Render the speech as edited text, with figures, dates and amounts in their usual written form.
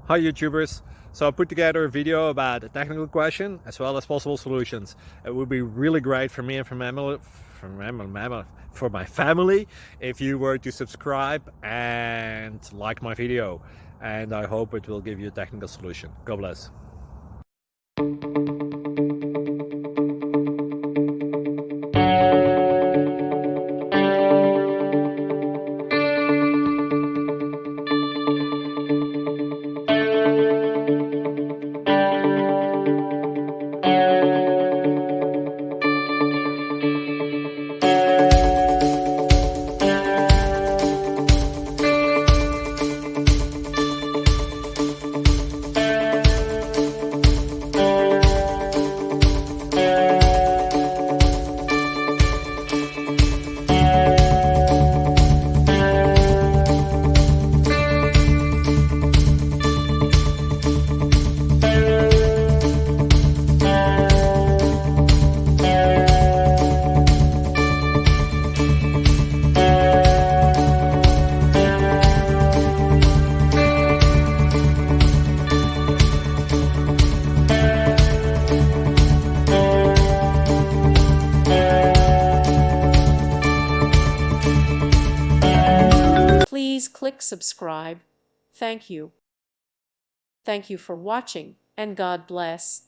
Hi YouTubers! So I put together a video about a technical question as well as possible solutions. It would be really great for me and for my family if you were to subscribe and like my video, and I hope it will give you a technical solution. God bless. Please click subscribe. Thank you. Thank you for watching, and God bless.